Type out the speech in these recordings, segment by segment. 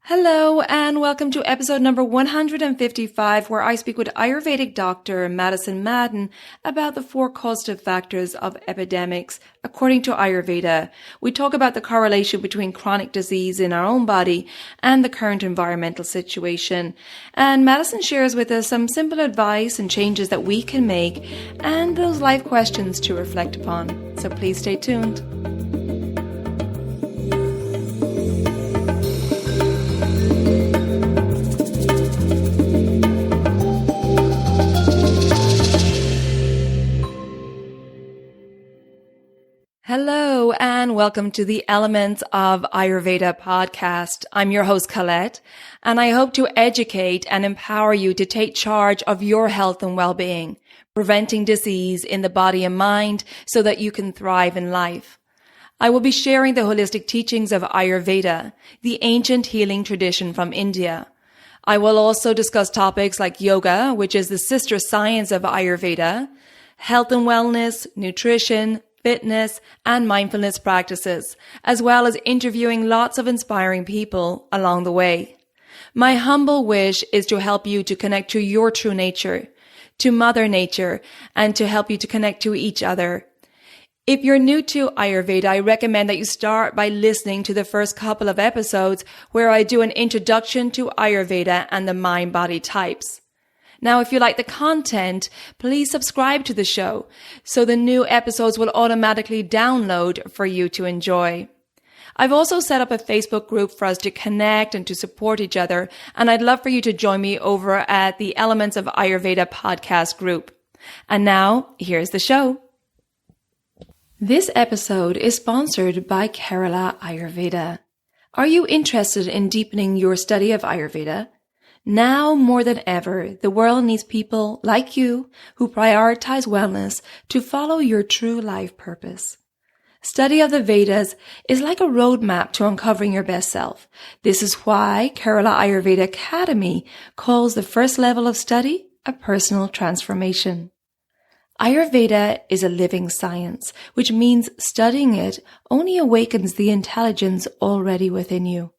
Hello and welcome to episode number 155, where I speak with Ayurvedic Doctor Madison Madden about the 4 causative factors of epidemics according to Ayurveda. We talk about the correlation between chronic disease in our own body and the current environmental situation. And Madison shares with us some simple advice and changes that we can make and those life questions to reflect upon. So please stay tuned. Hello and welcome to the Elements of Ayurveda podcast. I'm your host Colette, and I hope to educate and empower you to take charge of your health and well-being, preventing disease in the body and mind so that you can thrive in life. I will be sharing the holistic teachings of Ayurveda, the ancient healing tradition from India. I will also discuss topics like yoga, which is the sister science of Ayurveda, health and wellness, nutrition, fitness, and mindfulness practices, as well as interviewing lots of inspiring people along the way. My humble wish is to help you to connect to your true nature, to Mother Nature, and to help you to connect to each other. If you're new to Ayurveda, I recommend that you start by listening to the first couple of episodes where I do an introduction to Ayurveda and the mind-body types. Now, if you like the content, please subscribe to the show so the new episodes will automatically download for you to enjoy. I've also set up a Facebook group for us to connect and to support each other, and I'd love for you to join me over at the Elements of Ayurveda podcast group. And now, here's the show. This episode is sponsored by Kerala Ayurveda. Are you interested in deepening your study of Ayurveda? Now more than ever, the world needs people like you who prioritize wellness to follow your true life purpose. Study of the Vedas is like a roadmap to uncovering your best self. This is why Kerala Ayurveda Academy calls the first level of study a personal transformation. Ayurveda is a living science, which means studying it only awakens the intelligence already within you.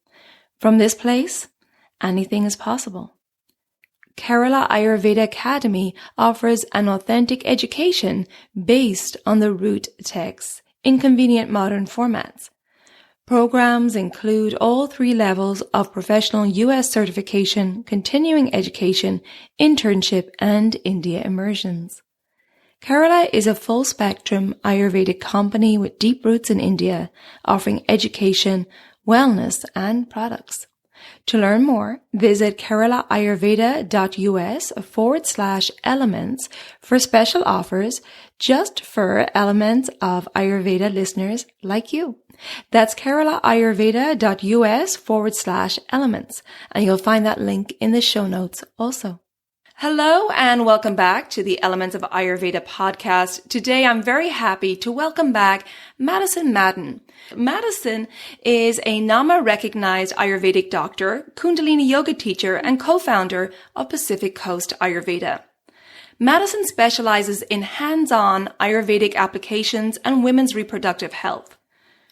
From this place, anything is possible. Kerala Ayurveda Academy offers an authentic education based on the root texts in convenient modern formats. Programs include all 3 levels of professional US certification, continuing education, internship, and India immersions. Kerala is a full-spectrum Ayurvedic company with deep roots in India, offering education, wellness, and products. To learn more, visit keralaayurveda.us/elements for special offers just for Elements of Ayurveda listeners like you. That's keralaayurveda.us/elements, and you'll find that link in the show notes also. Hello and welcome back to the Elements of Ayurveda podcast. Today I'm very happy to welcome back Madison Madden. Madison is a NAMA-recognized Ayurvedic doctor, Kundalini yoga teacher, and co-founder of Pacific Coast Ayurveda. Madison specializes in hands-on Ayurvedic applications and women's reproductive health.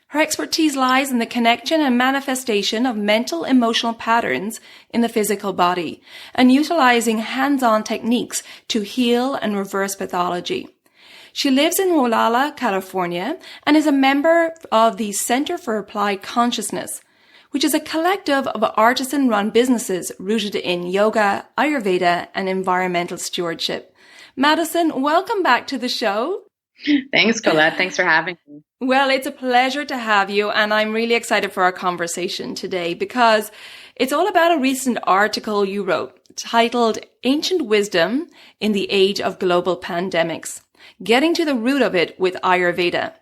Her expertise lies in the connection and manifestation of mental, emotional patterns in the physical body and utilizing hands-on techniques to heal and reverse pathology. She lives in Wolala, California, and is a member of the Center for Applied Consciousness, which is a collective of artisan-run businesses rooted in yoga, Ayurveda, and environmental stewardship. Madison, welcome back to the show. Thanks, Colette. Thanks for having me. Well, it's a pleasure to have you, and I'm really excited for our conversation today because it's all about a recent article you wrote titled Ancient Wisdom in the Age of Global Pandemics, Getting to the Root of It with Ayurveda.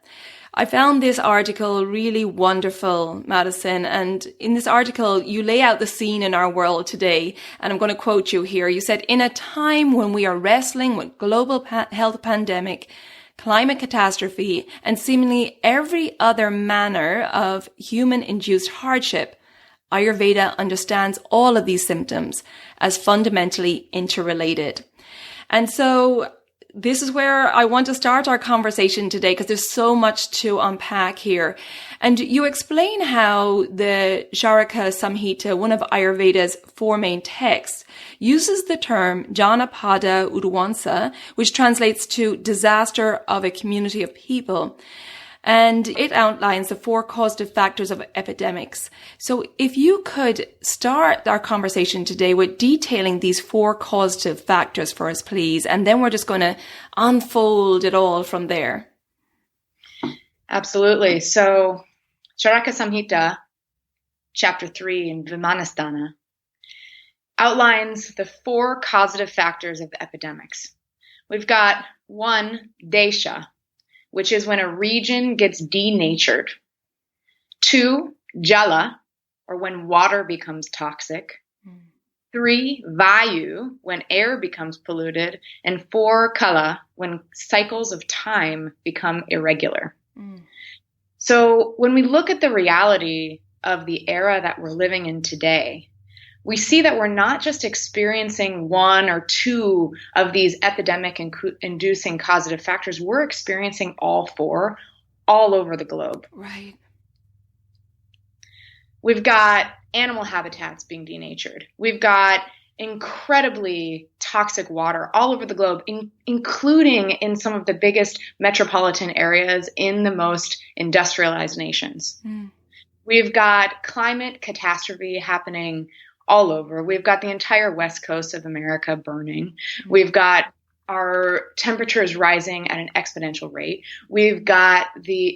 I found this article really wonderful, Madison, and in this article, you lay out the scene in our world today, and I'm going to quote you here. You said, "In a time when we are wrestling with global health pandemic, climate catastrophe, and seemingly every other manner of human-induced hardship, Ayurveda understands all of these symptoms as fundamentally interrelated." And so this is where I want to start our conversation today because there's so much to unpack here. And you explain how the Charaka Samhita, one of Ayurveda's 4 main texts, uses the term Janapada Udwansa, which translates to disaster of a community of people. And it outlines the 4 causative factors of epidemics. So if you could start our conversation today with detailing these 4 causative factors for us, please, and then we're just going to unfold it all from there. Absolutely. So Charaka Samhita, chapter 3 in Vimanasthana, outlines the 4 causative factors of epidemics. We've got 1, desha, which is when a region gets denatured. 2, jala, or when water becomes toxic. 3, vayu, when air becomes polluted. And 4, kala, when cycles of time become irregular. So when we look at the reality of the era that we're living in today, we see that we're not just experiencing 1 or 2 of these epidemic-inducing causative factors. We're experiencing all 4 all over the globe. Right. We've got animal habitats being denatured. We've got incredibly toxic water all over the globe, including in some of the biggest metropolitan areas in the most industrialized nations. We've got climate catastrophe happening all over. We've got the entire west coast of America burning. We've got our temperatures rising at an exponential rate. We've got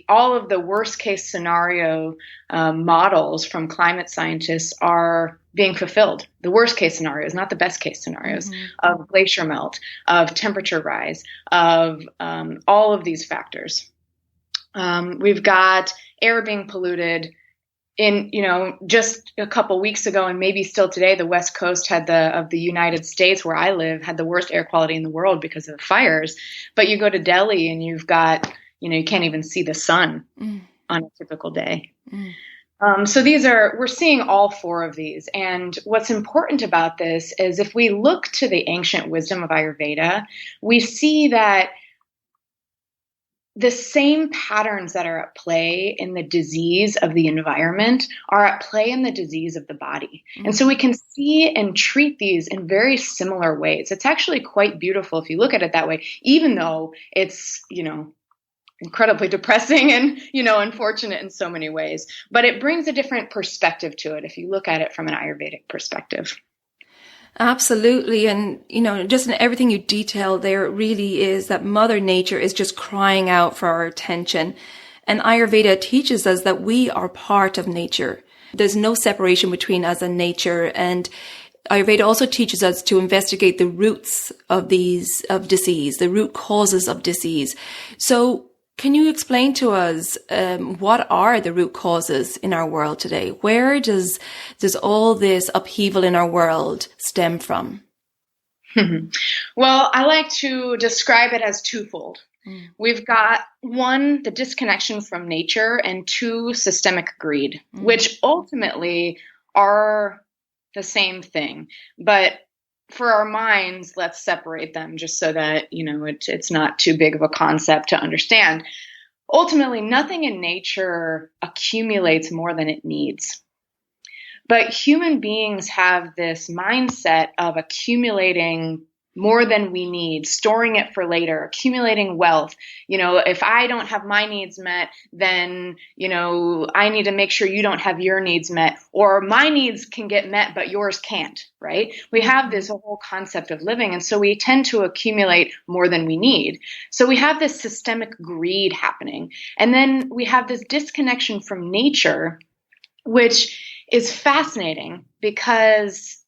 all of the worst case scenario models from climate scientists are being fulfilled. The worst case scenarios, not the best case scenarios, of glacier melt, of temperature rise, of all of these factors. We've got air being polluted. Just a couple weeks ago, and maybe still today, the West Coast of the United States, where I live, had the worst air quality in the world because of the fires. But you go to Delhi and you've got, you can't even see the sun on a typical day. So we're seeing all 4 of these. And what's important about this is if we look to the ancient wisdom of Ayurveda, we see that the same patterns that are at play in the disease of the environment are at play in the disease of the body. And so we can see and treat these in very similar ways. It's actually quite beautiful if you look at it that way, even though it's, incredibly depressing and, unfortunate in so many ways. But it brings a different perspective to it if you look at it from an Ayurvedic perspective. Absolutely. And, just in everything you detail there, it really is that Mother Nature is just crying out for our attention. And Ayurveda teaches us that we are part of nature. There's no separation between us and nature. And Ayurveda also teaches us to investigate the roots of disease, the root causes of disease. So can you explain to us what are the root causes in our world today? Where does all this upheaval in our world stem from? Well, I like to describe it as twofold. We've got 1, the disconnection from nature, and 2, systemic greed, which ultimately are the same thing. But for our minds, let's separate them just so that, it's not too big of a concept to understand. Ultimately, nothing in nature accumulates more than it needs. But human beings have this mindset of accumulating more than we need, storing it for later, accumulating wealth. If I don't have my needs met, then, I need to make sure you don't have your needs met, or my needs can get met, but yours can't, right? We have this whole concept of living. And so we tend to accumulate more than we need. So we have this systemic greed happening. And then we have this disconnection from nature, which is fascinating because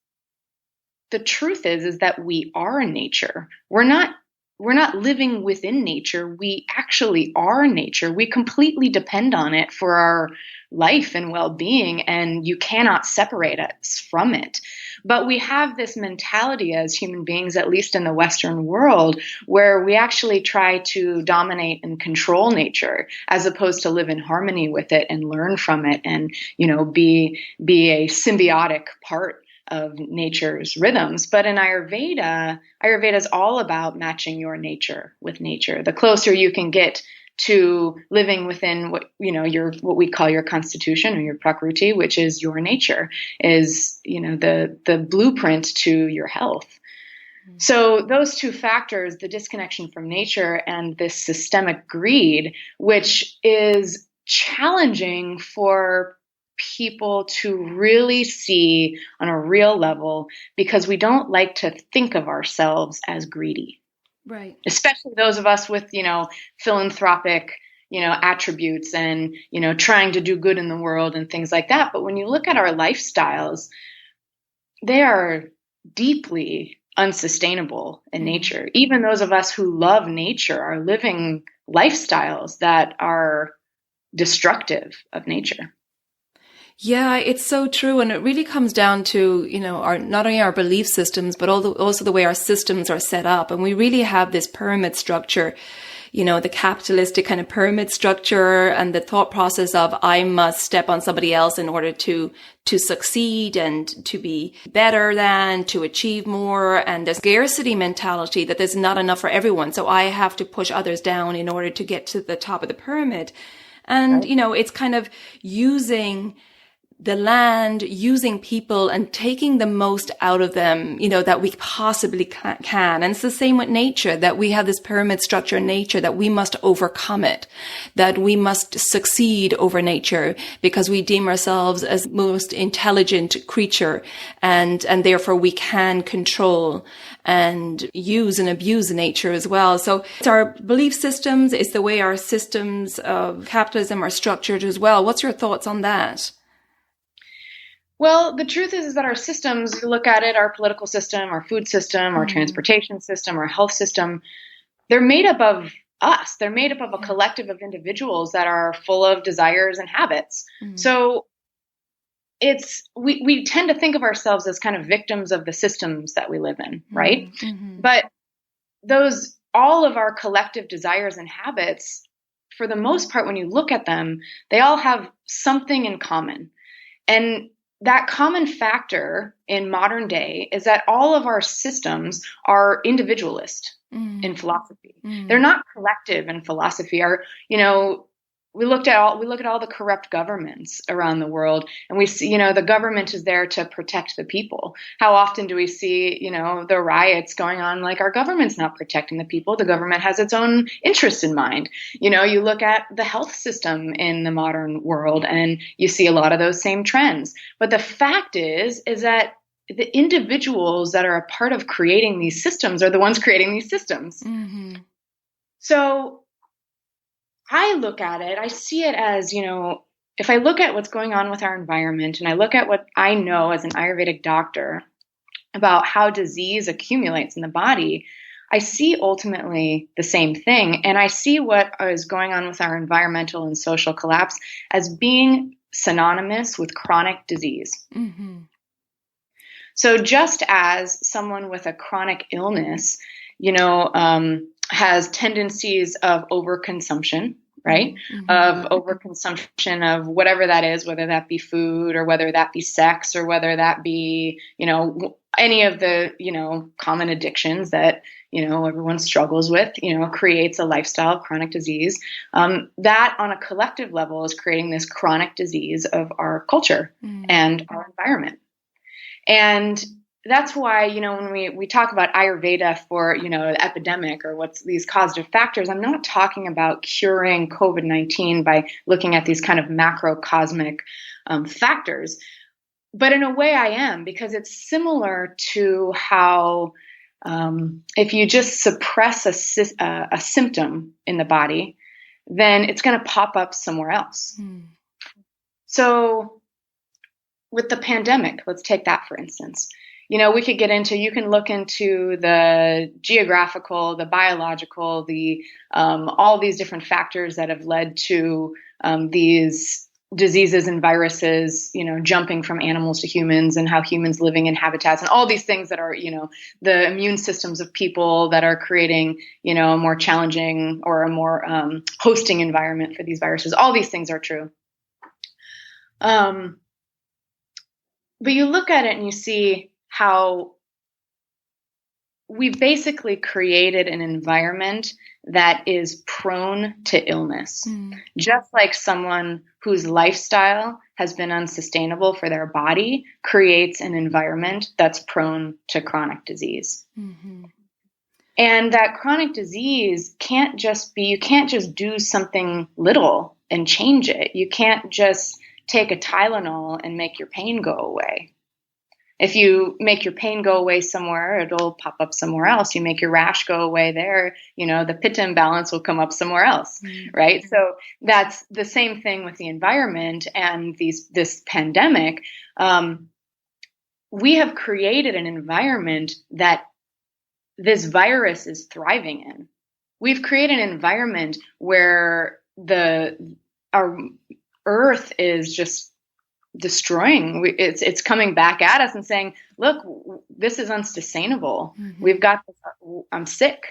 the truth is that we are nature. We're not living within nature. We actually are nature. We completely depend on it for our life and well-being, and you cannot separate us from it. But we have this mentality as human beings, at least in the Western world, where we actually try to dominate and control nature as opposed to live in harmony with it and learn from it and, be a symbiotic part of nature's rhythms. But in Ayurveda is all about matching your nature with nature. The closer you can get to living within what we call your constitution or your prakriti, which is your nature, is the blueprint to your health. So those two factors, the disconnection from nature and this systemic greed, which is challenging for people to really see on a real level, because we don't like to think of ourselves as greedy. Right. Especially those of us with, philanthropic, attributes and, trying to do good in the world and things like that. But when you look at our lifestyles, they are deeply unsustainable in nature. Even those of us who love nature are living lifestyles that are destructive of nature. Yeah, it's so true. And it really comes down to, not only our belief systems, but also the way our systems are set up. And we really have this pyramid structure, the capitalistic kind of pyramid structure and the thought process of I must step on somebody else in order to succeed and to be better than, to achieve more. And the scarcity mentality that there's not enough for everyone. So I have to push others down in order to get to the top of the pyramid. And, it's kind of using the land, using people and taking the most out of them, that we possibly can. And it's the same with nature, that we have this pyramid structure in nature, that we must overcome it, that we must succeed over nature because we deem ourselves as most intelligent creature and therefore we can control and use and abuse nature as well. So it's our belief systems, it's the way our systems of capitalism are structured as well. What's your thoughts on that? Well, the truth is that our systems, you look at it, our political system, our food system, our transportation system, our health system, they're made up of us. They're made up of a collective of individuals that are full of desires and habits. So we tend to think of ourselves as kind of victims of the systems that we live in, right? But all of our collective desires and habits, for the most part, when you look at them, they all have something in common. And that common factor in modern day is that all of our systems are individualist in philosophy. They're not collective in philosophy. We look at all the corrupt governments around the world, and we see, the government is there to protect the people. How often do we see, the riots going on like our government's not protecting the people? The government has its own interest in mind. You look at the health system in the modern world and you see a lot of those same trends. But the fact is that the individuals that are a part of creating these systems are the ones creating these systems. So I look at it, I see it as, if I look at what's going on with our environment and I look at what I know as an Ayurvedic doctor about how disease accumulates in the body, I see ultimately the same thing. And I see what is going on with our environmental and social collapse as being synonymous with chronic disease. So just as someone with a chronic illness, has tendencies of overconsumption, right? Of overconsumption of whatever that is, whether that be food or whether that be sex or whether that be, any of the, common addictions that, everyone struggles with, creates a lifestyle of chronic disease. That on a collective level is creating this chronic disease of our culture and our environment. And that's why, when we talk about Ayurveda for, the epidemic or what's these causative factors, I'm not talking about curing COVID-19 by looking at these kind of macrocosmic factors. But in a way I am, because it's similar to how if you just suppress a symptom in the body, then it's going to pop up somewhere else. So with the pandemic, let's take that for instance. We could get into, you can look into the geographical, the biological, all these different factors that have led to these diseases and viruses, jumping from animals to humans and how humans living in habitats and all these things that are, the immune systems of people that are creating, a more challenging or a more hosting environment for these viruses. All these things are true. But you look at it and you see how we've basically created an environment that is prone to illness. Just like someone whose lifestyle has been unsustainable for their body creates an environment that's prone to chronic disease. And that chronic disease can't just be, you can't just do something little and change it. You can't just take a Tylenol and make your pain go away. If you make your pain go away somewhere, it'll pop up somewhere else. You make your rash go away there, the pitta imbalance will come up somewhere else, right? So that's the same thing with the environment and this pandemic. We have created an environment that this virus is thriving in. We've created an environment where our Earth is just destroying. It's coming back at us and saying, look, this is unsustainable. We've got this, I'm sick.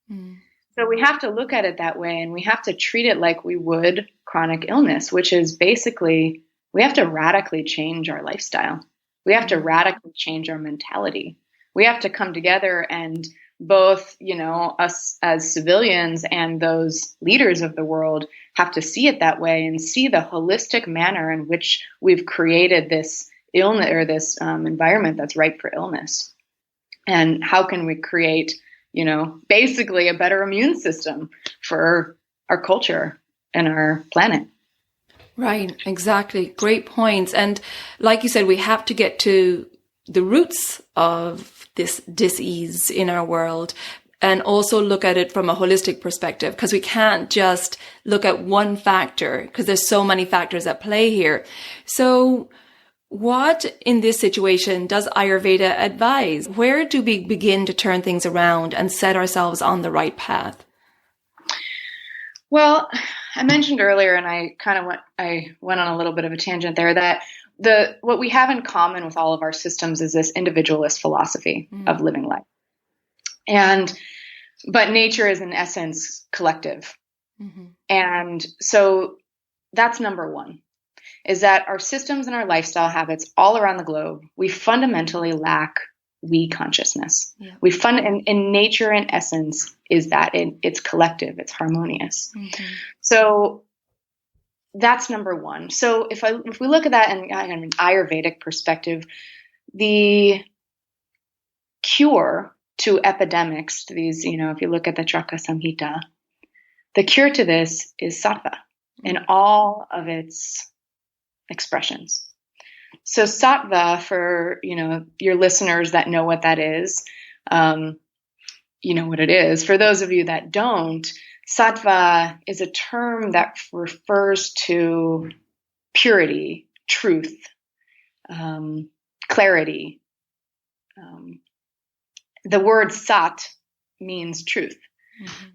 So we have to look at it that way, and we have to treat it like we would chronic illness, which is basically we have to radically change our lifestyle. We have to radically change our mentality. We have to come together and both, us as civilians and those leaders of the world have to see it that way and see the holistic manner in which we've created this illness or this environment that's ripe for illness. And how can we create, basically a better immune system for our culture and our planet? Right, exactly. Great points. And like you said, we have to get to the roots of this disease in our world and also look at it from a holistic perspective, because we can't just look at one factor because there's so many factors at play here. So what in this situation does Ayurveda advise? Where do we begin to turn things around and set ourselves on the right path? Well, I mentioned earlier, and I went on a little bit of a tangent there, that what we have in common with all of our systems is this individualist philosophy of living life. But nature is in essence collective. And so that's number one, is that our systems and our lifestyle habits all around the globe, we fundamentally lack we consciousness. And nature in essence is that it's collective, it's harmonious. So that's number one. So if we look at that in an Ayurvedic perspective, the cure to epidemics, to these, if you look at the Chakra Samhita, the cure to this is sattva in all of its expressions. So sattva, for, your listeners that know what that is, you know what it is. For those of you that don't, sattva is a term that refers to purity, truth, clarity. The word sat means truth.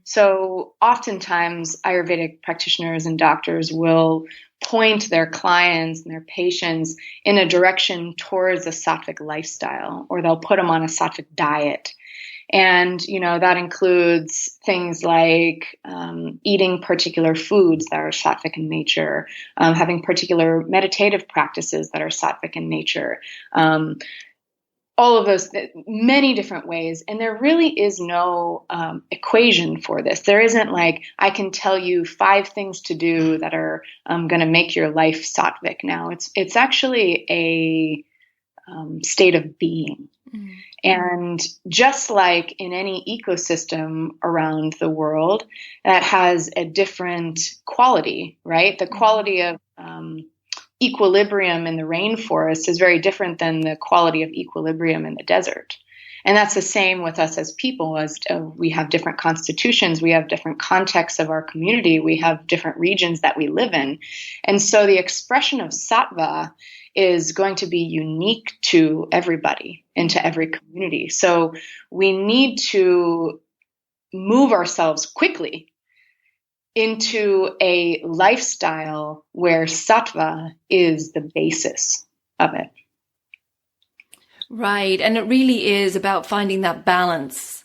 So oftentimes Ayurvedic practitioners and doctors will point their clients and their patients in a direction towards a sattvic lifestyle, or they'll put them on a sattvic diet. And, that includes things like eating particular foods that are sattvic in nature, having particular meditative practices that are sattvic in nature, all of those, many different ways. And there really is no equation for this. There isn't like, I can tell you 5 things to do that are going to make your life sattvic now. It's actually a state of being. And just like in any ecosystem around the world that has a different quality, right? The quality of equilibrium in the rainforest is very different than the quality of equilibrium in the desert. And that's the same with us as people, as we have different constitutions, we have different contexts of our community, we have different regions that we live in. And so the expression of sattva is going to be unique to everybody and to every community. So we need to move ourselves quickly into a lifestyle where sattva is the basis of it. Right. And it really is about finding that balance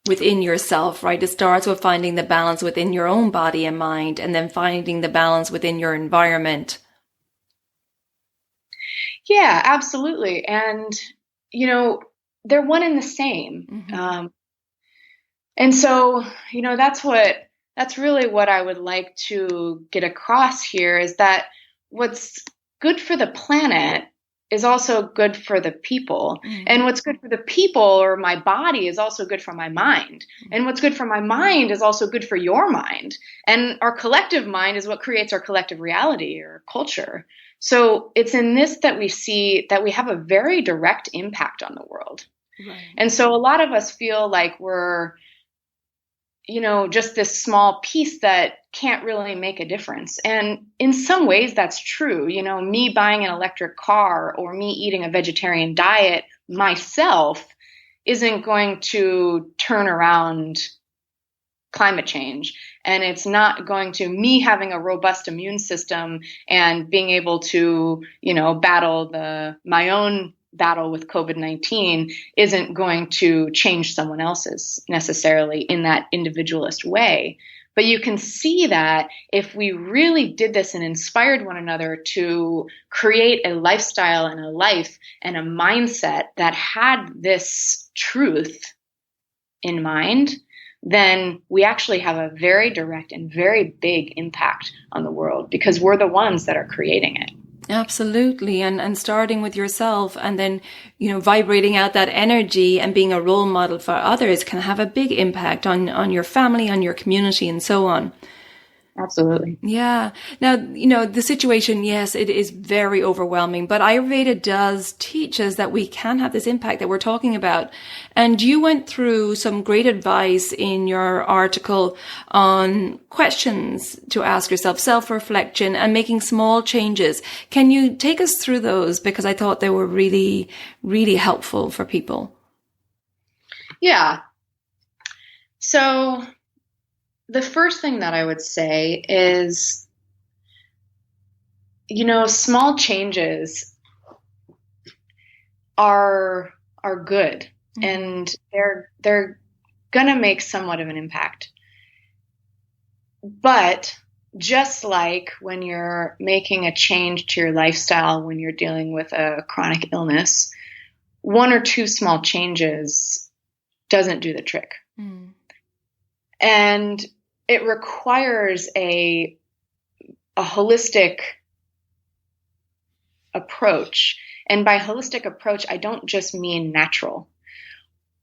within yourself, right? It starts with finding the balance within your own body and mind, and then finding the balance within your environment. Yeah, absolutely. And, they're one and the same. Mm-hmm. And so, that's really what I would like to get across here, is that what's good for the planet is also good for the people. Mm-hmm. And what's good for the people or my body is also good for my mind. And what's good for my mind is also good for your mind. And our collective mind is what creates our collective reality or culture. So it's in this that we see that we have a very direct impact on the world. Right. And so a lot of us feel like we're, just this small piece that can't really make a difference. And in some ways that's true. Me buying an electric car or me eating a vegetarian diet myself isn't going to turn around climate change. And it's not going to, me having a robust immune system and being able to, battle my own battle with COVID-19 isn't going to change someone else's necessarily in that individualist way. But you can see that if we really did this and inspired one another to create a lifestyle and a life and a mindset that had this truth in mind, then we actually have a very direct and very big impact on the world because we're the ones that are creating it. Absolutely. And starting with yourself and then, vibrating out that energy and being a role model for others can have a big impact on your family, on your community, and so on. Absolutely. Yeah. Now, the situation, yes, it is very overwhelming, but Ayurveda does teach us that we can have this impact that we're talking about. And you went through some great advice in your article on questions to ask yourself, self-reflection, and making small changes. Can you take us through those? Because I thought they were really, really helpful for people. Yeah. So the first thing that I would say is, small changes are good, mm-hmm. and they're gonna make somewhat of an impact. But just like when you're making a change to your lifestyle, when you're dealing with a chronic illness, one or two small changes doesn't do the trick. Mm. And it requires a holistic approach. And by holistic approach, I don't just mean natural.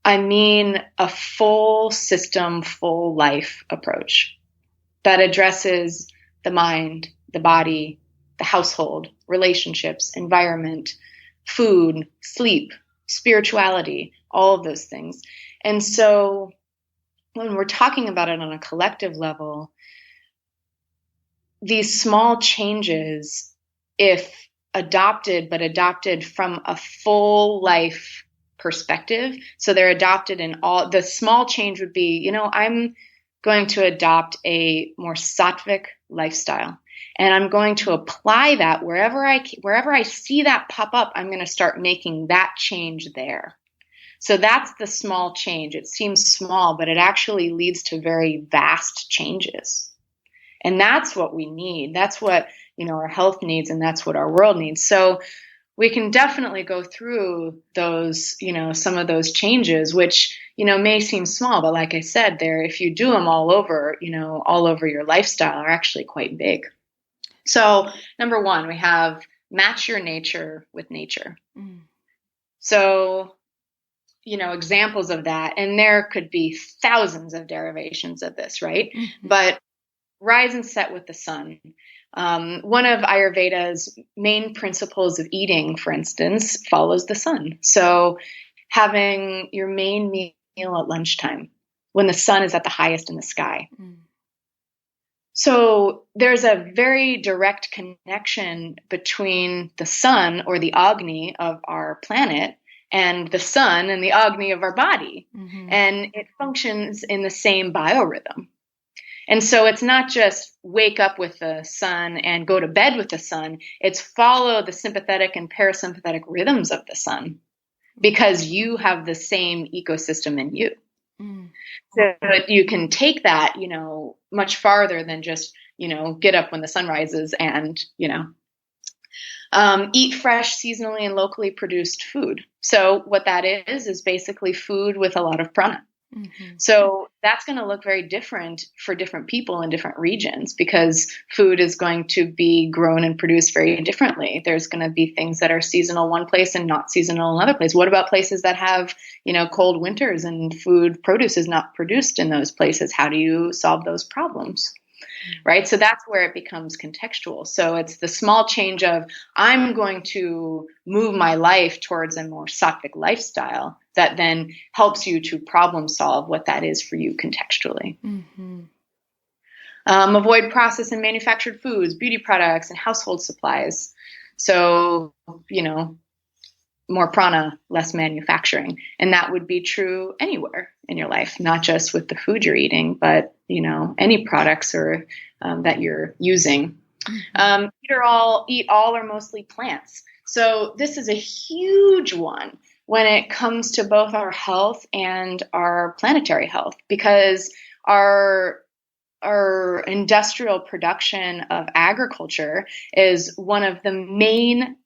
I mean a full system, full life approach that addresses the mind, the body, the household, relationships, environment, food, sleep, spirituality, all of those things. And so when we're talking about it on a collective level, these small changes, if adopted, but adopted from a full life perspective, so they're adopted in all, the small change would be, I'm going to adopt a more sattvic lifestyle. And I'm going to apply that wherever I see that pop up, I'm going to start making that change there. So that's the small change. It seems small, but it actually leads to very vast changes. And that's what we need. That's what, our health needs, and that's what our world needs. So we can definitely go through those, some of those changes, which, may seem small, but like I said, if you do them all over your lifestyle, are actually quite big. So number one, we have match your nature with nature. Mm. So, examples of that, and there could be thousands of derivations of this, right? Mm-hmm. But rise and set with the sun. One of Ayurveda's main principles of eating, for instance, follows the sun. So having your main meal at lunchtime when the sun is at the highest in the sky. Mm. So there's a very direct connection between the sun or the Agni of our planet and the sun and the Agni of our body. Mm-hmm. And it functions in the same biorhythm. And so it's not just wake up with the sun and go to bed with the sun. It's follow the sympathetic and parasympathetic rhythms of the sun because you have the same ecosystem in you. Mm. So you can take that, much farther than just, get up when the sun rises and, Eat fresh, seasonally, and locally produced food. So what that is basically food with a lot of prana. Mm-hmm. So that's going to look very different for different people in different regions because food is going to be grown and produced very differently. There's going to be things that are seasonal one place and not seasonal another place. What about places that have, cold winters and food produce is not produced in those places? How do you solve those problems? Right? So that's where it becomes contextual. So it's the small change of I'm going to move my life towards a more sattvic lifestyle that then helps you to problem solve what that is for you contextually. Mm-hmm. Avoid processed and manufactured foods, beauty products, and household supplies. So, more prana, less manufacturing. And that would be true anywhere in your life, not just with the food you're eating, but, any products or that you're using. Mm-hmm. Eat all or mostly plants. So this is a huge one when it comes to both our health and our planetary health, because our industrial production of agriculture is one of the main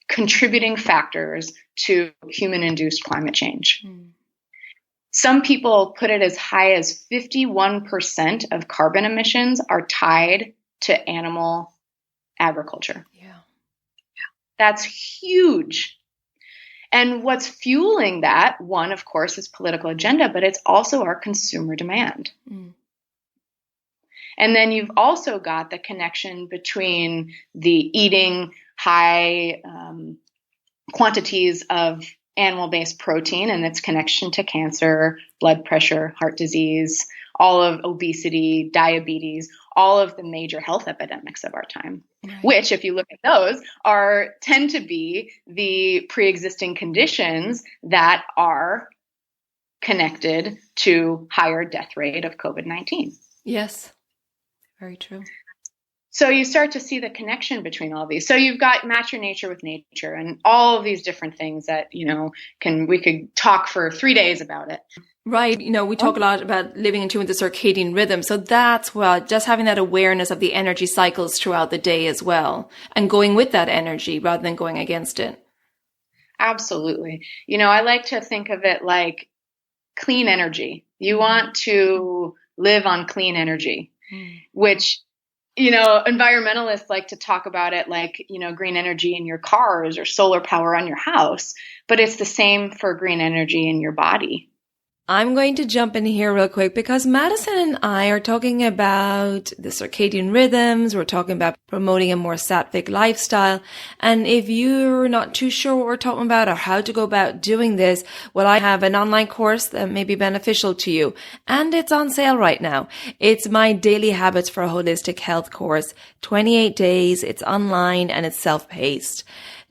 contributing factors to human-induced climate change. Mm. Some people put it as high as 51% of carbon emissions are tied to animal agriculture. Yeah. That's huge. And what's fueling that, one, of course, is political agenda, but it's also our consumer demand. Mm. And then you've also got the connection between the eating high quantities of animal-based protein and its connection to cancer, blood pressure, heart disease, all of obesity, diabetes, all of the major health epidemics of our time, right. Which, if you look at those, tend to be the pre-existing conditions that are connected to higher death rate of COVID-19. Yes, very true. So you start to see the connection between all these. So you've got match your nature with nature and all of these different things that, we could talk for 3 days about it. Right. We talk a lot about living in tune with the circadian rhythm. So that's what, just having that awareness of the energy cycles throughout the day as well, and going with that energy rather than going against it. Absolutely. I like to think of it like clean energy. You want to live on clean energy, which environmentalists like to talk about it like, green energy in your cars or solar power on your house, but it's the same for green energy in your body. I'm going to jump in here real quick because Madison and I are talking about the circadian rhythms. We're talking about promoting a more sattvic lifestyle. And if you're not too sure what we're talking about or how to go about doing this, well, I have an online course that may be beneficial to you. And it's on sale right now. It's my Daily Habits for a Holistic Health course. 28 days. It's online and it's self-paced.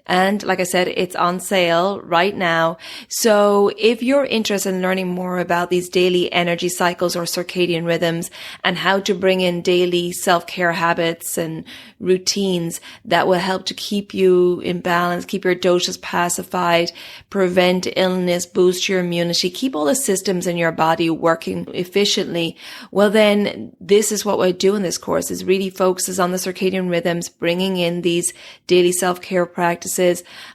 And like I said, it's on sale right now. So if you're interested in learning more about these daily energy cycles or circadian rhythms and how to bring in daily self-care habits and routines that will help to keep you in balance, keep your doshas pacified, prevent illness, boost your immunity, keep all the systems in your body working efficiently, well then this is what we do in this course, is really focuses on the circadian rhythms, bringing in these daily self-care practices,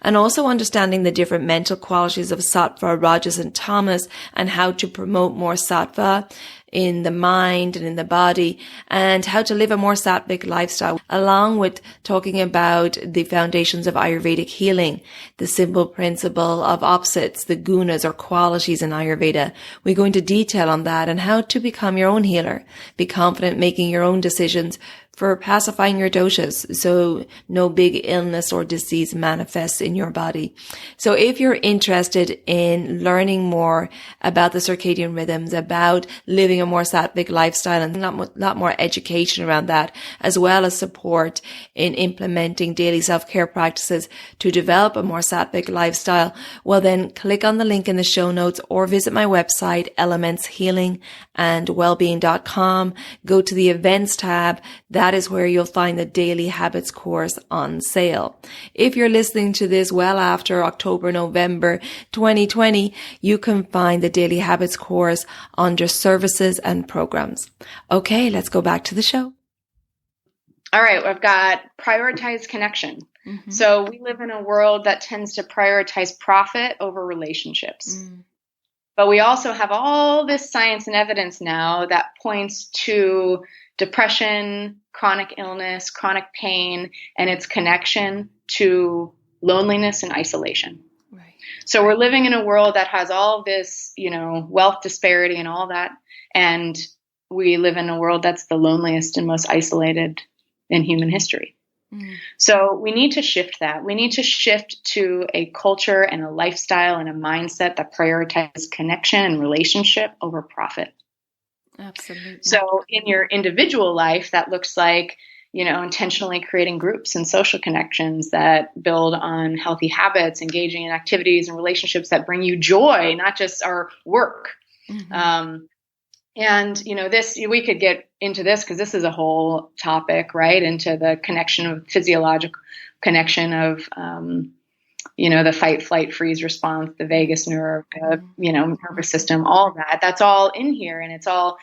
and also understanding the different mental qualities of sattva, rajas, and tamas, and how to promote more sattva in the mind and in the body, and how to live a more sattvic lifestyle, along with talking about the foundations of Ayurvedic healing, the simple principle of opposites, the gunas or qualities in Ayurveda. We go into detail on that and how to become your own healer, be confident making your own decisions for pacifying your doshas, so no big illness or disease manifests in your body. So if you're interested in learning more about the circadian rhythms, about living a more sattvic lifestyle, and a lot more education around that, as well as support in implementing daily self-care practices to develop a more sattvic lifestyle, well then click on the link in the show notes or visit my website, elementshealingandwellbeing.com. Go to the events tab. That is where you'll find the Daily Habits course on sale. If you're listening to this well after October, November 2020, you can find the Daily Habits course under services and programs. Okay, let's go back to the show. All right, I've got prioritize connection. Mm-hmm. So we live in a world that tends to prioritize profit over relationships. But we also have all this science and evidence now that points to depression, chronic illness, chronic pain, and its connection to loneliness and isolation. Right. So we're living in a world that has all this, wealth disparity and all that. And we live in a world that's the loneliest and most isolated in human history. So we need to shift that. We need to shift to a culture and a lifestyle and a mindset that prioritizes connection and relationship over profit. Absolutely. So in your individual life, that looks like, intentionally creating groups and social connections that build on healthy habits, engaging in activities and relationships that bring you joy, not just our work. And, we could get into this because this is a whole topic, right? Into the connection of physiological connection of, the fight, flight, freeze response, the vagus nerve, nervous system, all that. That's all in here. And it's all,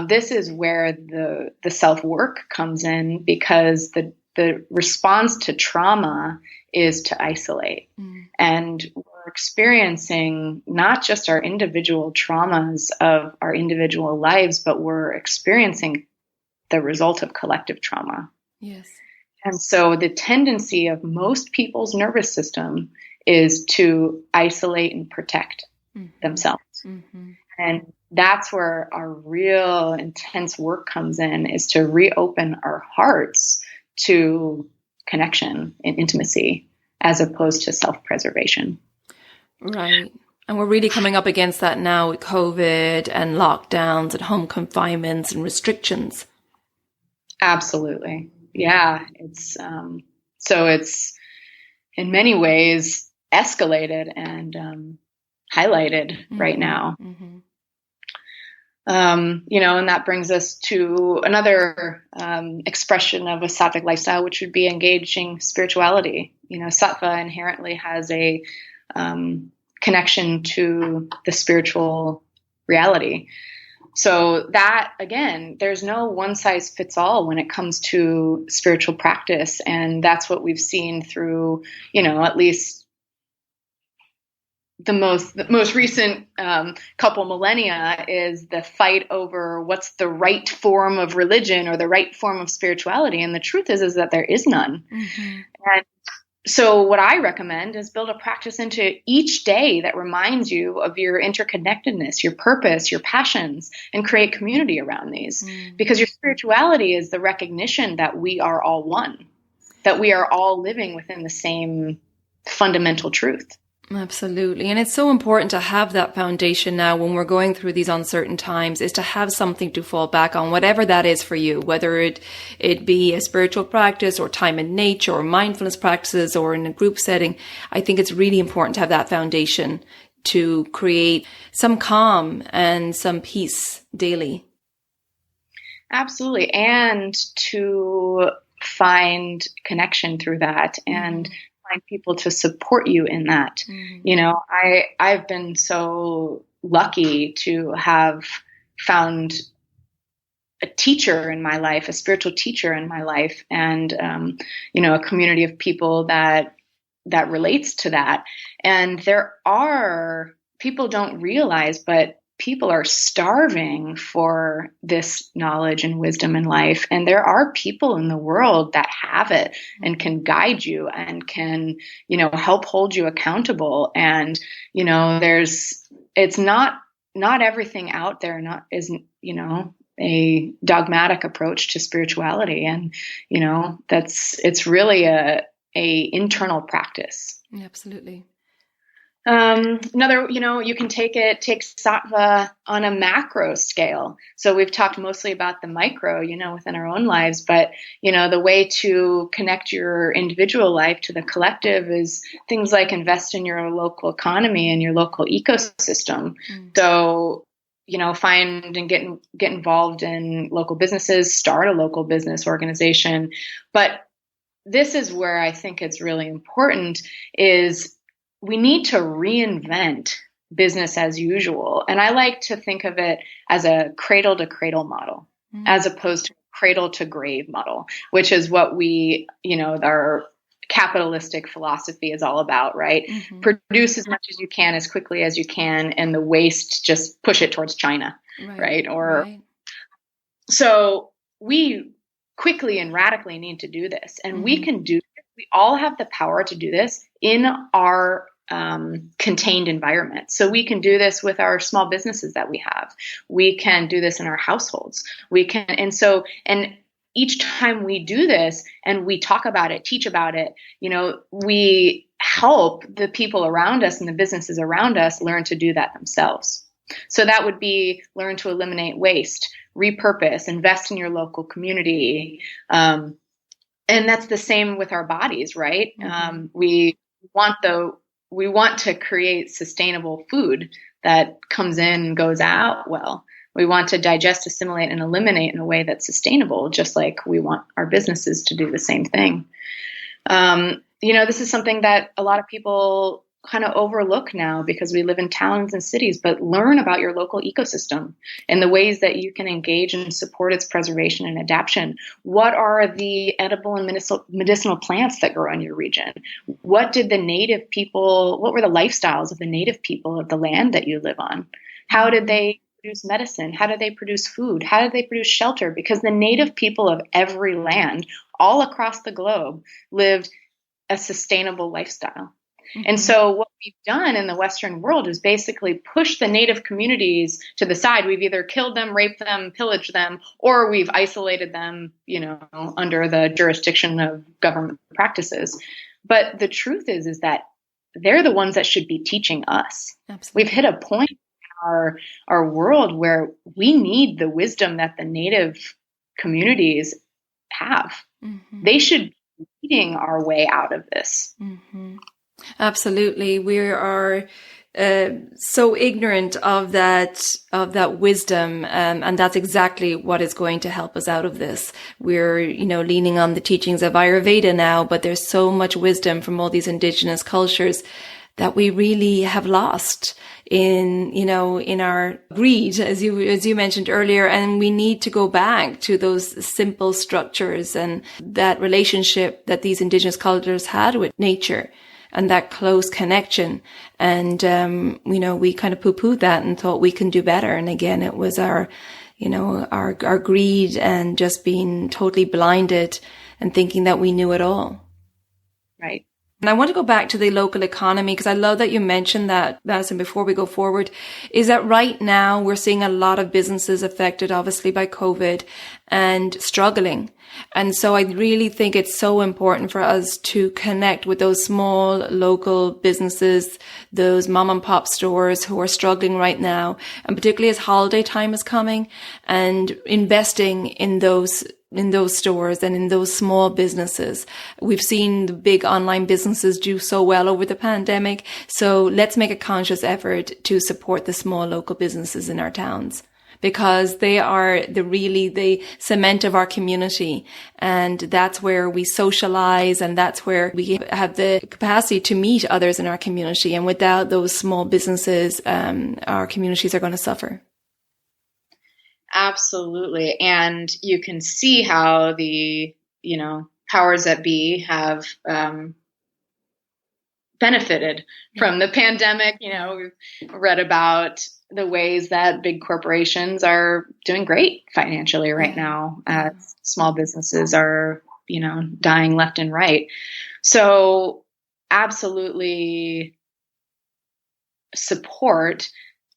this is where the self-work comes in, because the response to trauma is to isolate. And we're experiencing not just our individual traumas of our individual lives, but we're experiencing the result of collective trauma. Yes. And so the tendency of most people's nervous system is to isolate and protect themselves. And that's where our real intense work comes in, is to reopen our hearts to connection and intimacy, as opposed to self-preservation. Right. And we're really coming up against that now with COVID and lockdowns and home confinements and restrictions. Absolutely. Yeah. It's, so it's in many ways escalated and, highlighted right now. And that brings us to another expression of a sattvic lifestyle, which would be engaging spirituality. Sattva inherently has a connection to the spiritual reality. So that, again, there's no one size fits all when it comes to spiritual practice. And that's what we've seen through, at least the most recent couple millennia, is the fight over what's the right form of religion or the right form of spirituality. And the truth is that there is none. And so what I recommend is build a practice into each day that reminds you of your interconnectedness, your purpose, your passions, and create community around these. Because your spirituality is the recognition that we are all one, that we are all living within the same fundamental truth. Absolutely. And it's so important to have that foundation now when we're going through these uncertain times, is to have something to fall back on, whatever that is for you, whether it be a spiritual practice or time in nature or mindfulness practices or in a group setting. I think it's really important to have that foundation to create some calm and some peace daily. I've And to find connection through that and find people to support you in that. I've been so lucky to have found a teacher in my life, a spiritual teacher in my life, and, a community of people that relates to that. And people don't realize, but people are starving for this knowledge and wisdom in life. And there are people in the world that have it and can guide you and can, help hold you accountable. And, it's not everything out there isn't, a dogmatic approach to spirituality. And, it's really a internal practice. Absolutely. You can take sattva on a macro scale. So we've talked mostly about the micro, within our own lives, but, the way to connect your individual life to the collective is things like invest in your local economy and your local ecosystem. So, find and get involved in local businesses, start a local business organization. But this is where I think it's really important is we need to reinvent business as usual. And I like to think of it as a cradle to cradle model, as opposed to cradle to grave model, which is what we, our capitalistic philosophy is all about, right? Mm-hmm. Produce as much as you can, as quickly as you can, and the waste, just push it towards China, right? So we quickly and radically need to do this. And we can do this. We all have the power to do this in our contained environment. So we can do this with our small businesses that we have. We can do this in our households. And each time we do this and we talk about it, teach about it, we help the people around us and the businesses around us learn to do that themselves. So that would be learn to eliminate waste, repurpose, invest in your local community. And that's the same with our bodies, right? We want to create sustainable food that comes in and goes out well. We want to digest, assimilate, and eliminate in a way that's sustainable, just like we want our businesses to do the same thing. This is something that a lot of people kind of overlook now because we live in towns and cities, but learn about your local ecosystem and the ways that you can engage and support its preservation and adaptation. What are the edible and medicinal plants that grow in your region? What were the lifestyles of the native people of the land that you live on? How did they produce medicine? How did they produce food? How did they produce shelter? Because the native people of every land all across the globe lived a sustainable lifestyle. And so what we've done in the Western world is basically push the native communities to the side. We've either killed them, raped them, pillaged them, or we've isolated them, under the jurisdiction of government practices. But the truth is that they're the ones that should be teaching us. Absolutely. We've hit a point in our world where we need the wisdom that the native communities have. They should be leading our way out of this. Absolutely. We are so ignorant of that wisdom. And that's exactly what is going to help us out of this. We're, leaning on the teachings of Ayurveda now, but there's so much wisdom from all these indigenous cultures that we really have lost in our greed, as you mentioned earlier. And we need to go back to those simple structures and that relationship that these indigenous cultures had with nature. And that close connection. And, we kind of poo-pooed that and thought we can do better. And again, it was our greed and just being totally blinded and thinking that we knew it all. Right. And I want to go back to the local economy because I love that you mentioned that, Madison, before we go forward, is that right now we're seeing a lot of businesses affected, obviously, by COVID and struggling. And so I really think it's so important for us to connect with those small local businesses, those mom and pop stores who are struggling right now, and particularly as holiday time is coming, and investing in those stores and in those small businesses. We've seen the big online businesses do so well over the pandemic. So let's make a conscious effort to support the small local businesses in our towns, because they are the cement of our community. And that's where we socialize, and that's where we have the capacity to meet others in our community. And without those small businesses, our communities are going to suffer. Absolutely. And you can see how the, powers that be have benefited from the pandemic. We've read about the ways that big corporations are doing great financially right now. Small businesses are, dying left and right. So absolutely support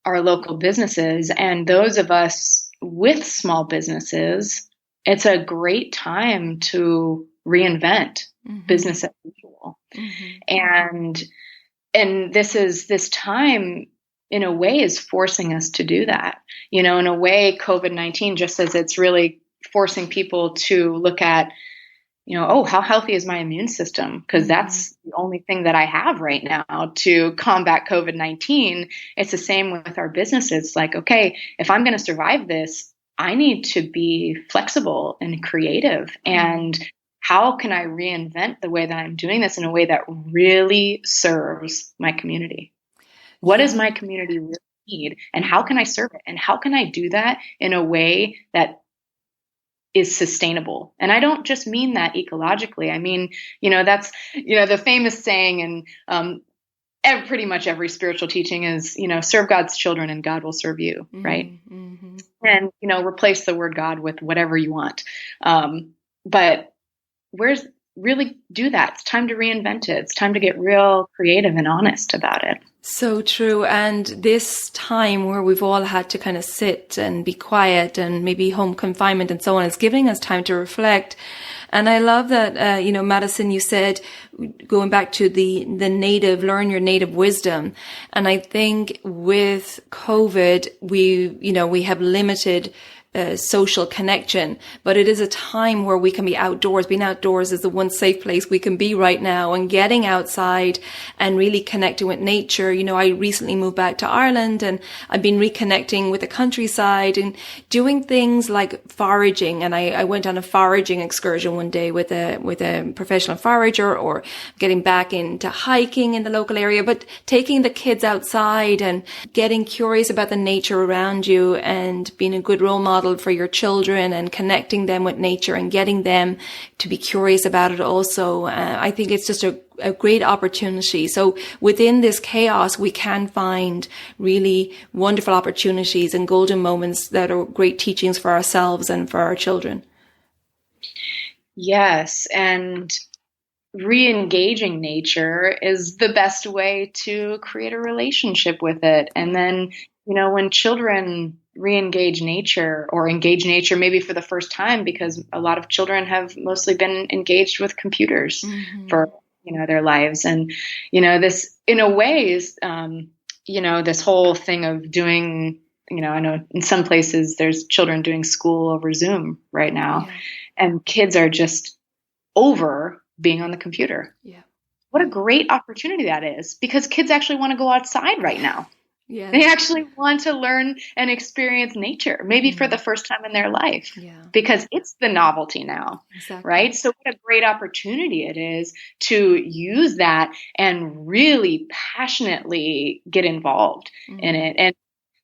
our local businesses, and those of us with small businesses, it's a great time to reinvent business as usual. And this time in a way is forcing us to do that. In a way, COVID-19, just as it's really forcing people to look at, how healthy is my immune system? Because that's the only thing that I have right now to combat COVID-19. It's the same with our businesses. Like, okay, if I'm going to survive this, I need to be flexible and creative. And how can I reinvent the way that I'm doing this in a way that really serves my community? What does my community really need? And how can I serve it? And how can I do that in a way that is sustainable. And I don't just mean that ecologically. I mean, that's, the famous saying, and pretty much every spiritual teaching is, serve God's children and God will serve you, right? Mm-hmm. And, replace the word God with whatever you want. But really do that. It's time to reinvent it. It's time to get real creative and honest about it. So true. And this time where we've all had to kind of sit and be quiet and maybe home confinement and so on, is giving us time to reflect. And I love that, Madison, you said, going back to the native, learn your native wisdom. And I think with COVID, we have limited social connection, but it is a time where we can be outdoors. Being outdoors is the one safe place we can be right now, and getting outside and really connecting with nature. I recently moved back to Ireland, and I've been reconnecting with the countryside and doing things like foraging. And I went on a foraging excursion one day with a professional forager, or getting back into hiking in the local area, but taking the kids outside and getting curious about the nature around you and being a good role model for your children and connecting them with nature and getting them to be curious about it also. I think it's just a great opportunity. So within this chaos, we can find really wonderful opportunities and golden moments that are great teachings for ourselves and for our children. Yes. And re-engaging nature is the best way to create a relationship with it. And then, when children re-engage nature, or engage nature maybe for the first time, because a lot of children have mostly been engaged with computers for their lives. And this in a way is this whole thing of doing, I know in some places there's children doing school over Zoom right now, and kids are just over being on the computer. What a great opportunity that is, because kids actually want to go outside right now. Yes. They actually want to learn and experience nature, maybe for the first time in their life, because it's the novelty now, right? So what a great opportunity it is to use that and really passionately get involved in it. And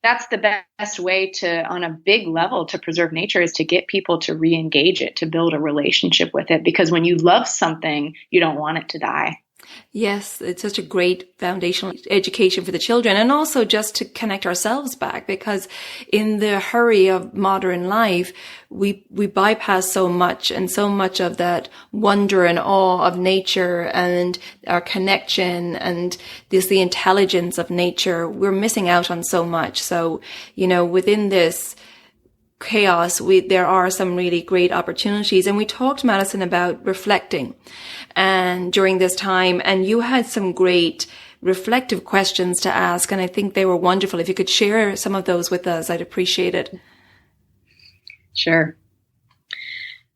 that's the best way to, on a big level, to preserve nature, is to get people to re-engage it, to build a relationship with it. Because when you love something, you don't want it to die. Yes, it's such a great foundational education for the children, and also just to connect ourselves back, because in the hurry of modern life, we bypass so much, and so much of that wonder and awe of nature and our connection and the intelligence of nature. We're missing out on so much. So, within this chaos, there are some really great opportunities. And we talked, Madison, about reflecting and during this time, and you had some great reflective questions to ask, and I think they were wonderful. If you could share some of those with us, I'd appreciate it. Sure.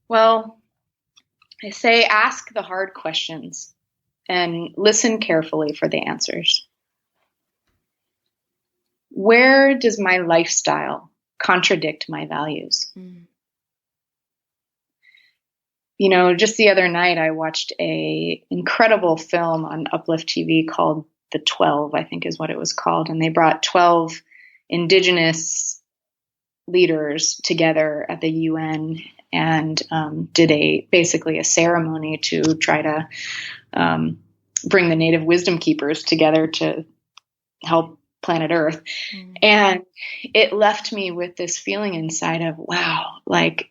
Well, I say ask the hard questions and listen carefully for the answers. Where does my lifestyle contradict my values? Just the other night, I watched a incredible film on Uplift TV called The 12, I think is what it was called. And they brought 12 indigenous leaders together at the UN and did basically a ceremony to try to bring the native wisdom keepers together to help planet Earth. And it left me with this feeling inside of, wow, like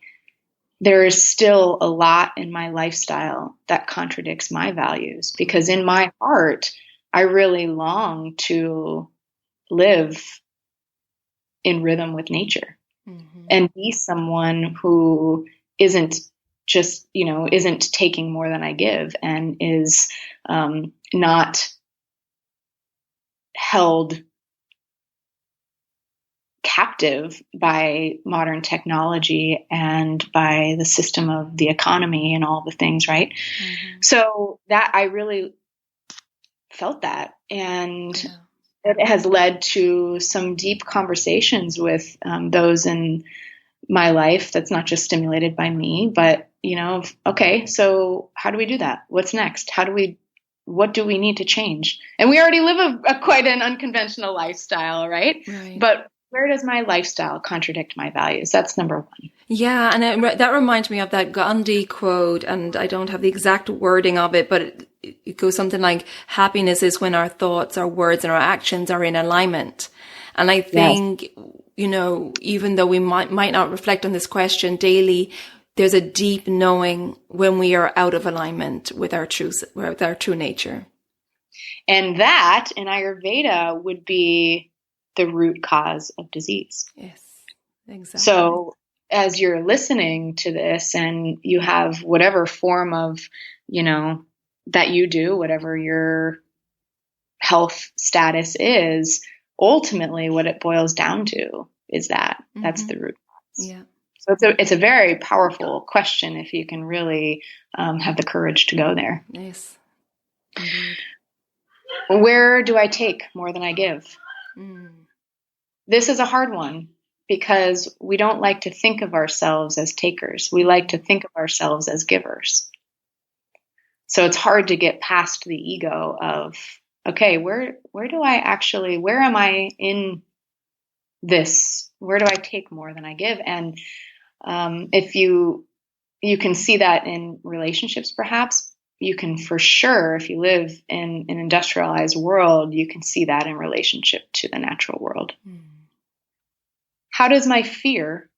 there is still a lot in my lifestyle that contradicts my values, because in my heart, I really long to live in rhythm with nature and be someone who isn't just, isn't taking more than I give, and is not held captive by modern technology and by the system of the economy and all the things, right? So that I really felt that, and it has led to some deep conversations with those in my life that's not just stimulated by me, but okay, so how do we do that? What's next? What do we need to change? And we already live a quite an unconventional lifestyle, right? But where does my lifestyle contradict my values? That's number one. Yeah, and that reminds me of that Gandhi quote, and I don't have the exact wording of it, but it goes something like, happiness is when our thoughts, our words, and our actions are in alignment. And I think, you know, even though we might not reflect on this question daily, there's a deep knowing when we are out of alignment with our true nature. And that in Ayurveda would be the root cause of disease. Yes, exactly. So as you're listening to this and you have whatever form of, you know, that you do, whatever your health status is, ultimately what it boils down to is that. Mm-hmm. That's the root cause. Yeah. So it's a very powerful question if you can really have the courage to go there. Yes. Indeed. Where do I take more than I give? This is a hard one because we don't like to think of ourselves as takers. We like to think of ourselves as givers. So it's hard to get past the ego of, okay, where am I in this? Where do I take more than I give? And if you can see that in relationships, perhaps, you can for sure, if you live in an industrialized world, you can see that in relationship to the natural world. How does my fear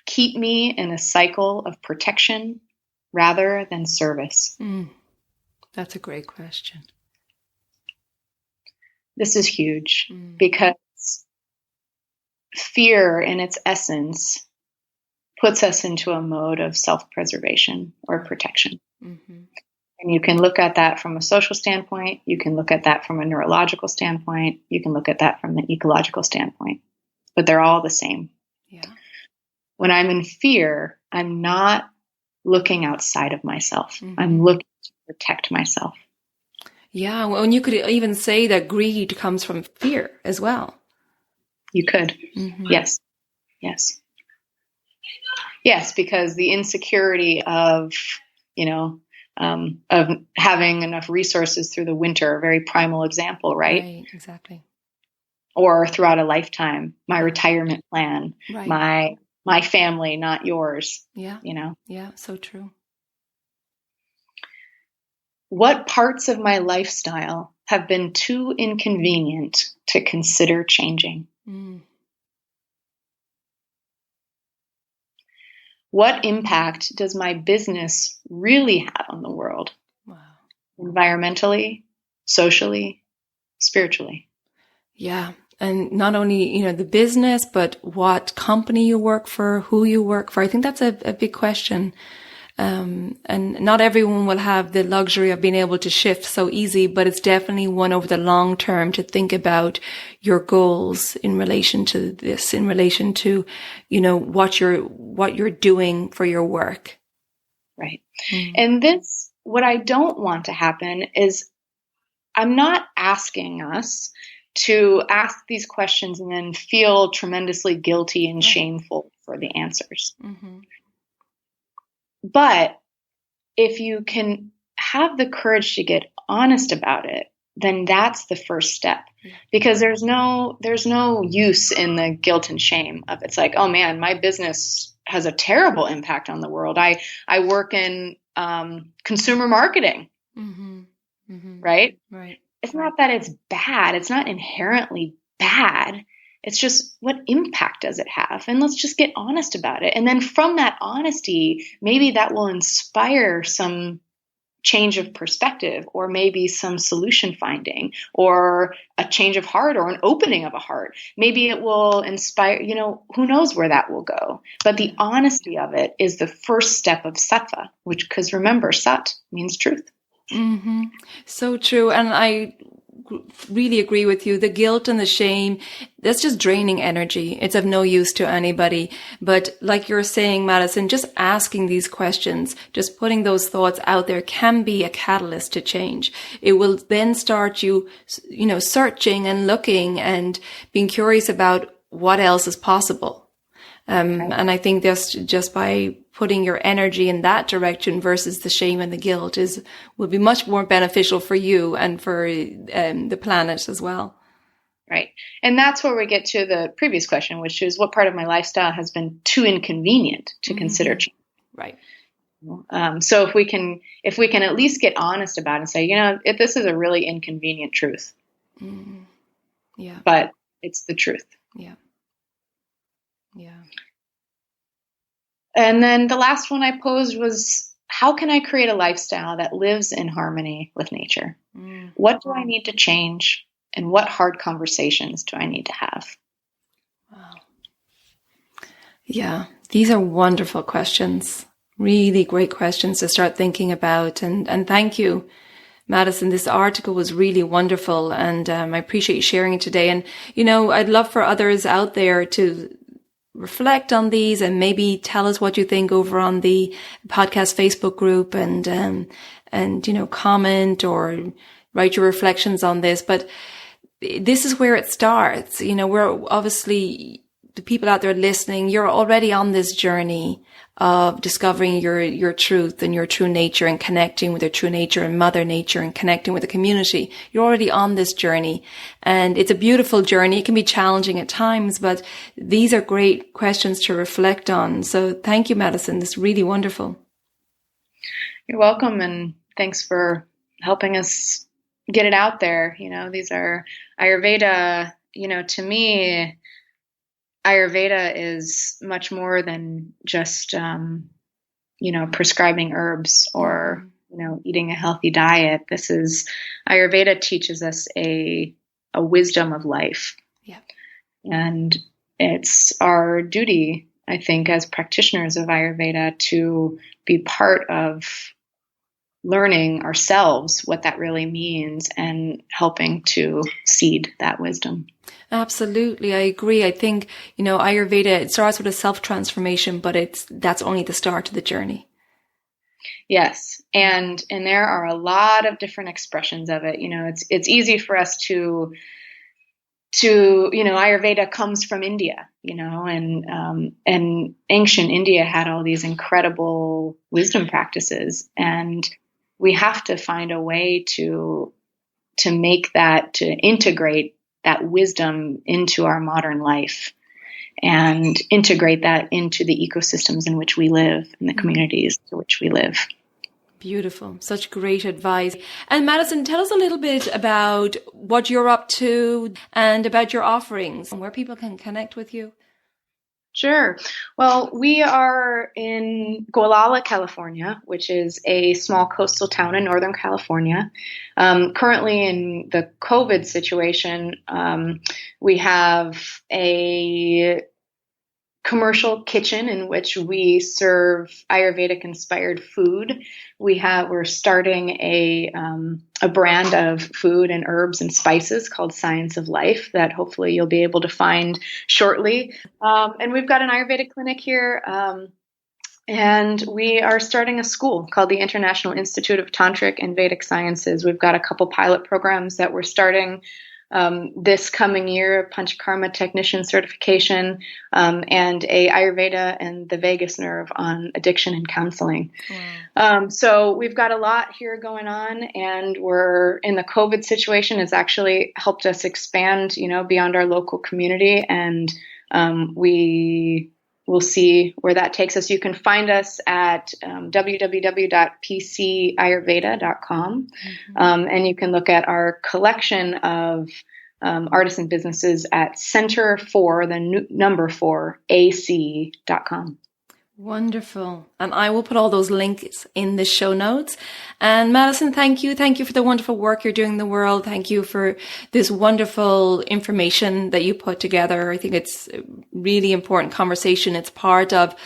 keep me in a cycle of protection rather than service? That's a great question. This is huge because fear in its essence puts us into a mode of self-preservation or protection. Mm-hmm. And you can look at that from a social standpoint. You can look at that from a neurological standpoint. You can look at that from an ecological standpoint. But they're all the same. Yeah. When I'm in fear, I'm not looking outside of myself. Mm-hmm. I'm looking to protect myself. Yeah. Well, and you could even say that greed comes from fear as well. You could. Mm-hmm. Yes. Yes. Yes, because the insecurity of, of having enough resources through the winter, a very primal example, right? Right, exactly. Or throughout a lifetime, my retirement plan, right. my family, not yours. Yeah. Yeah, so true. What parts of my lifestyle have been too inconvenient to consider changing? What impact does my business really have on the world? Wow. Environmentally, socially, spiritually? Yeah. And not only, the business, but what company you work for, who you work for. I think that's a big question. And not everyone will have the luxury of being able to shift so easy, but it's definitely one over the long term to think about your goals in relation to this, in relation to, what you're doing for your work. Right. And what I don't want to happen is I'm not asking us to ask these questions and then feel tremendously guilty and shameful for the answers. Mm-hmm. But if you can have the courage to get honest about it, then that's the first step. Because there's no use in the guilt and shame of it's like, oh man, my business has a terrible impact on the world. I work in consumer marketing, right? Right. It's not that it's bad. It's not inherently bad. It's just, what impact does it have? And let's just get honest about it. And then from that honesty, maybe that will inspire some change of perspective, or maybe some solution finding, or a change of heart, or an opening of a heart. Maybe it will inspire, who knows where that will go. But the honesty of it is the first step of sattva, because remember, sat means truth. Mm-hmm. So true. And I really agree with you. The guilt and the shame, that's just draining energy. It's of no use to anybody. But like you're saying, Madison, just asking these questions, just putting those thoughts out there can be a catalyst to change. It will then start you, searching and looking and being curious about what else is possible. And I think that's just by putting your energy in that direction versus the shame and the guilt will be much more beneficial for you and for the planet as well. Right. And that's where we get to the previous question, which is what part of my lifestyle has been too inconvenient to consider change? Right. So if we can at least get honest about it and say, if this is a really inconvenient truth, yeah, but it's the truth. Yeah. Yeah. And then the last one I posed was, how can I create a lifestyle that lives in harmony with nature? What do I need to change? And what hard conversations do I need to have? Wow. Yeah, these are wonderful questions. Really great questions to start thinking about. And thank you, Madison. This article was really wonderful, and I appreciate you sharing it today. And, I'd love for others out there to reflect on these and maybe tell us what you think over on the podcast Facebook group and comment or write your reflections on this. But this is where it starts. We're obviously, the people out there listening, you're already on this journey of discovering your truth and your true nature and connecting with your true nature and Mother Nature and connecting with the community. You're already on this journey, and it's a beautiful journey. It can be challenging at times, but these are great questions to reflect on. So thank you, Madison. This is really wonderful. You're welcome. And thanks for helping us get it out there. These are Ayurveda. To me, Ayurveda is much more than just, prescribing herbs or, eating a healthy diet. Ayurveda teaches us a wisdom of life. Yeah. And it's our duty, I think, as practitioners of Ayurveda to be part of learning ourselves what that really means and helping to seed that wisdom. Absolutely. I agree. I think, Ayurveda, it starts with a self-transformation, but that's only the start of the journey. Yes. And there are a lot of different expressions of it. It's easy for us to Ayurveda comes from India, and ancient India had all these incredible wisdom practices, and we have to find a way to integrate that wisdom into our modern life and integrate that into the ecosystems in which we live and the communities in which we live. Beautiful. Such great advice. And Madison, tell us a little bit about what you're up to and about your offerings and where people can connect with you. Sure. Well, we are in Gualala, California, which is a small coastal town in Northern California. Currently in the COVID situation, we have a commercial kitchen in which we serve Ayurvedic inspired food. We're starting a brand of food and herbs and spices called Science of Life that hopefully you'll be able to find shortly. And we've got an Ayurvedic clinic here. And we are starting a school called the International Institute of Tantric and Vedic Sciences. We've got a couple pilot programs that we're starting this coming year, Panchakarma technician certification, and a Ayurveda and the vagus nerve on addiction and counseling. Wow. So we've got a lot here going on, and we're in the COVID situation has actually helped us expand, beyond our local community, and we'll see where that takes us. You can find us at www.pcayurveda.com, and you can look at our collection of artisan businesses at center4ac.com. Wonderful. And I will put all those links in the show notes. And Madison, thank you. Thank you for the wonderful work you're doing in the world. Thank you for this wonderful information that you put together. I think it's a really important conversation. It's part of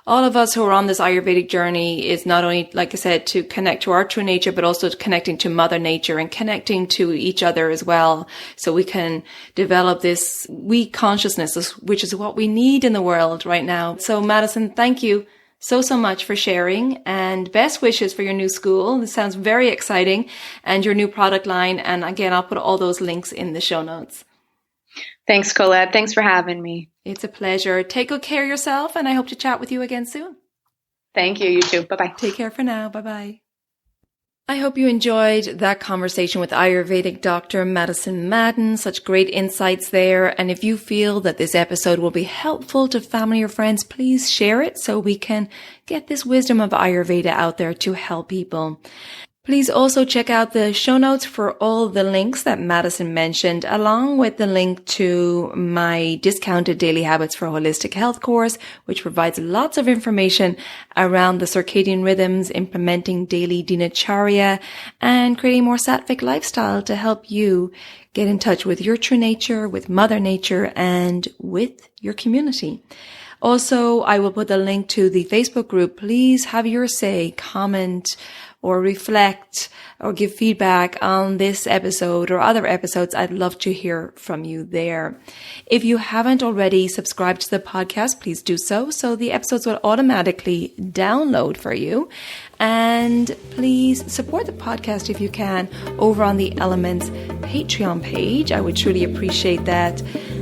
all of us who are on this Ayurvedic journey is not only, like I said, to connect to our true nature, but also to connecting to Mother Nature and connecting to each other as well. So we can develop this weak consciousness, which is what we need in the world right now. So Madison, thank you so much for sharing, and best wishes for your new school. This sounds very exciting, and your new product line. And again, I'll put all those links in the show notes. Thanks, Colette. Thanks for having me. It's a pleasure. Take good care of yourself, and I hope to chat with you again soon. Thank you. You too. Bye-bye. Take care for now. Bye-bye. I hope you enjoyed that conversation with Ayurvedic Doctor Madison Madden. Such great insights there. And if you feel that this episode will be helpful to family or friends, please share it so we can get this wisdom of Ayurveda out there to help people. Please also check out the show notes for all the links that Madison mentioned, along with the link to my discounted Daily Habits for Holistic Health course, which provides lots of information around the circadian rhythms, implementing daily dinacharya, and creating a more sattvic lifestyle to help you get in touch with your true nature, with Mother Nature, and with your community. Also, I will put the link to the Facebook group. Please have your say, comment, or reflect or give feedback on this episode or other episodes. I'd love to hear from you there. If you haven't already subscribed to the podcast, please do so the episodes will automatically download for you. And please support the podcast if you can over on the Elements Patreon page. I would truly appreciate that.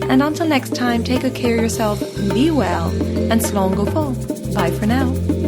And until next time, take good care of yourself, be well, and slán go fóill. Bye for now.